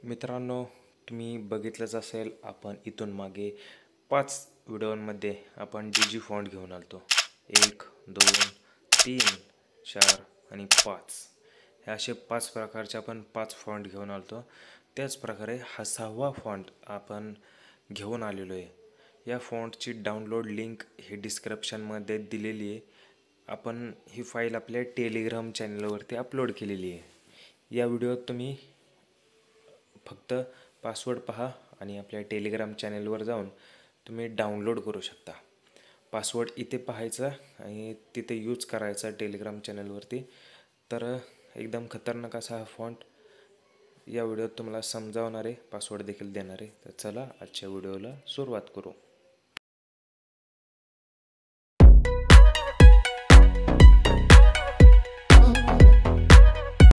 मित्रांनो, तुम्ही बघितलंच असेल, आपण इथून मागे 5 व्हिडिओमध्ये आपण डिजी फॉन्ट घेऊन आलतो. 1, 2, 3, 4 आणि 5 हे असे 5 प्रकारचे आपण 5 फॉन्ट घेऊन आलतो. त्याच प्रकारे हा 6वा फॉन्ट आपण घेऊन आलेलो आहे. या फॉन्टची डाउनलोड लिंक ही डिस्क्रिप्शनमध्ये दिलेली आहे. आपण ही फाईल आपल्या टेलिग्राम चॅनलवरती अपलोड केलेली आहे. या व्हिडिओत तुम्ही फक्त पासवर्ड पहा आणि आपल्या टेलिग्राम चॅनलवर जाऊन तुम्ही डाउनलोड करू शकता. पासवर्ड इथे पाहायचा आणि तिथे यूज करायचा टेलिग्राम चॅनलवरती. तर एकदम खतरनाक असा हा फॉन्ट या व्हिडिओत तुम्हाला समजावणार आहे, पासवर्ड देखील देणार आहे. तर चला आजच्या व्हिडिओला सुरुवात करू.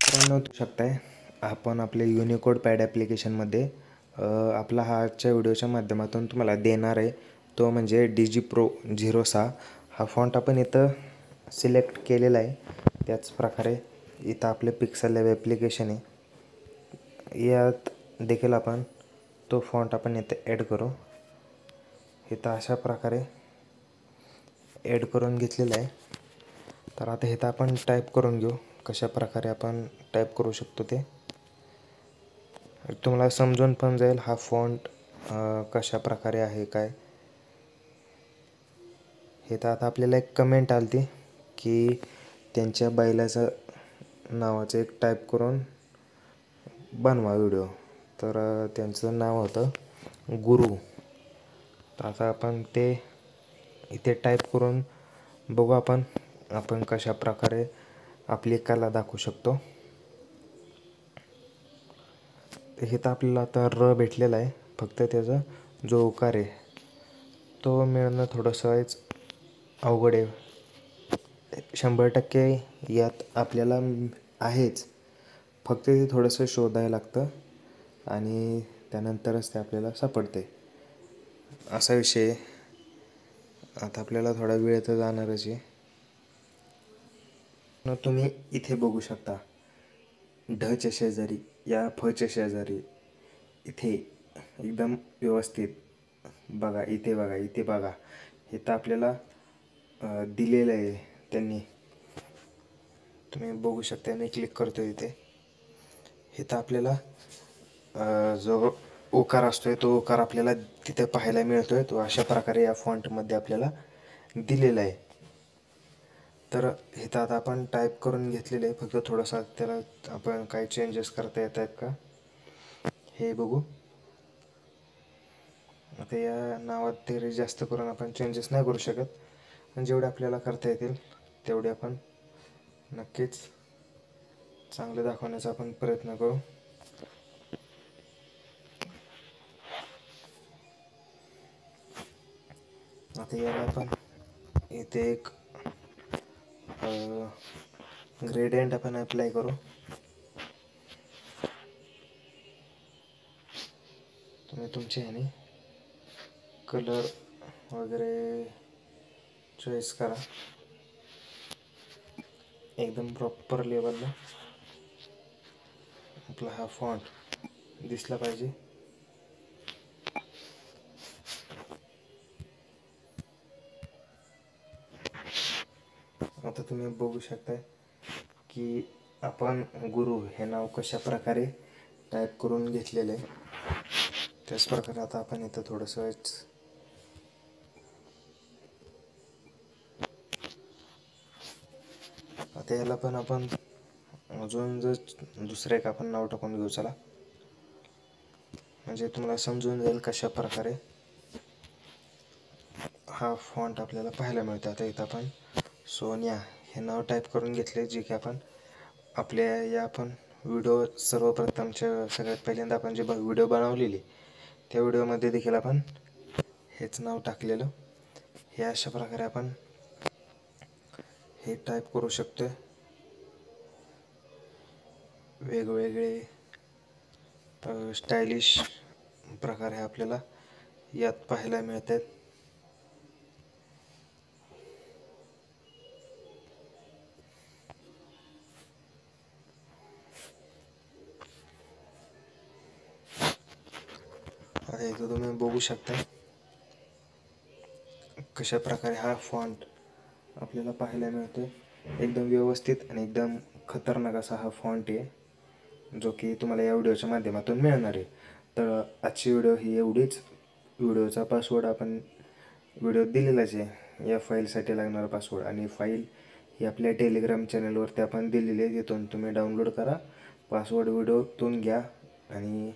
मित्रांनो, शकताय आपण आपले युनिकोड पॅड ॲप्लिकेशनमध्ये आपला हा आजच्या व्हिडिओच्या माध्यमातून तुम्हाला देणार आहे, तो म्हणजे डिजी प्रो 06. हा फॉन्ट आपण इथं सिलेक्ट केलेला आहे. त्याच प्रकारे इथं आपले पिक्सल लॅब ॲप्लिकेशन आहे, यात देखील आपण तो फॉन्ट आपण इथं ॲड करू. इथं अशा प्रकारे ॲड करून घेतलेला आहे. तर आता इथं आपण टाईप करून घेऊ, कशा प्रकारे आपण टाईप करू शकतो ते तुम्हाला समजून पण जाईल. हा फॉन्ट कशा प्रकारे आहे काय. हे तर आता आपल्याला एक कमेंट आली होती की त्यांच्या बैलाचं नावाचं एक टाईप करून बनवा व्हिडिओ. तर त्यांचं नाव होतं गुरु. तर आता आपण ते इथे टाईप करून बघू आपण कशा प्रकारे आपली कला दाखवू शकतो. हे तर आपल्याला आता र भेटलेला आहे, फक्त त्याचा जो उकार आहे तो मिळणं थोडंसंच अवघड आहे. 100% यात आपल्याला आहेच, फक्त ते थोडंसं शोधायला लागतं आणि त्यानंतरच ते आपल्याला सापडते, असा विषय आहे. आता आपल्याला थोडा वेळ तर जाणारच आहे. तुम्ही इथे बघू शकता, ढच्या शेजारी या फच्या शेजारी इथे एकदम व्यवस्थित बघा. इथे बघा, इथे बघा. हे तर आपल्याला दिलेलं आहे त्यांनी. तुम्ही बघू शकता. मी क्लिक करतो इथे. हे तर आपल्याला जो ओकार असतोय तो ओकार आपल्याला तिथे पाहायला मिळतोय. तो अशा प्रकारे या फॉन्टमध्ये आपल्याला दिलेला आहे. तर हे तर आता आपण टाईप करून घेतलेलं आहे, फक्त थोडंसं त्याला आपण काही चेंजेस करता येत आहेत का हे बघू. आता या नावात तरी जास्त करून आपण चेंजेस नाही करू शकत, पण जेवढे आपल्याला करता येतील तेवढे आपण नक्कीच चांगले दाखवण्याचा आपण प्रयत्न करू. आता याला आपण इथे एक ग्रेडियंट आपण अप्लाय करू. तुम्ही तुमच्या ह्याने कलर वगैरे चॉईस करा. एकदम प्रॉपर लेवलला आपला हा फॉन्ट दिसला पाहिजे. आता तुम्ही बघू शकताय की आपण गुरु हे नाव कशा प्रकारे टाईप करून घेतलेलं आहे. त्याच प्रकारे आता आपण इथं थोडंसं आता याला पण आपण अजून दुसरं एक आपण नाव टाकून घेऊ. चला, म्हणजे तुम्हाला समजून जाईल कशा प्रकारे हा फॉन्ट आपल्याला पाहायला मिळतो. आता इथं आपण सोनिया हे नाव टाईप करून घेतले, जे की आपण आपल्या या आपण व्हिडिओ सर्वप्रथमच्या सगळ्यात पहिल्यांदा आपण जे व्हिडिओ बनवलेली त्या व्हिडिओमध्ये देखील आपण हेच नाव टाकलेलं. हे अशा प्रकारे आपण हे टाईप करू शकतो. वेगवेगळे स्टायलिश प्रकारे आपल्याला यात पाहायला मिळतात. इथं तुम्ही बघू शकता कशा प्रकारे हा फॉन्ट आपल्याला पाहायला मिळतो. एकदम व्यवस्थित आणि एकदम खतरनाक असा हा फॉन्ट आहे, जो की तुम्हाला या व्हिडिओच्या माध्यमातून मिळणार आहे. तर आजची व्हिडिओ ही एवढीच. व्हिडिओचा पासवर्ड आपण व्हिडिओत दिलेलाच आहे, या फाईलसाठी लागणारा पासवर्ड, आणि फाईल ही आपल्या टेलिग्राम चॅनलवरती आपण दिलेली आहे. तिथून तुम्ही डाउनलोड करा, पासवर्ड व्हिडिओतून घ्या आणि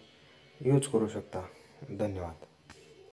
यूज करू शकता. धन्यवाद.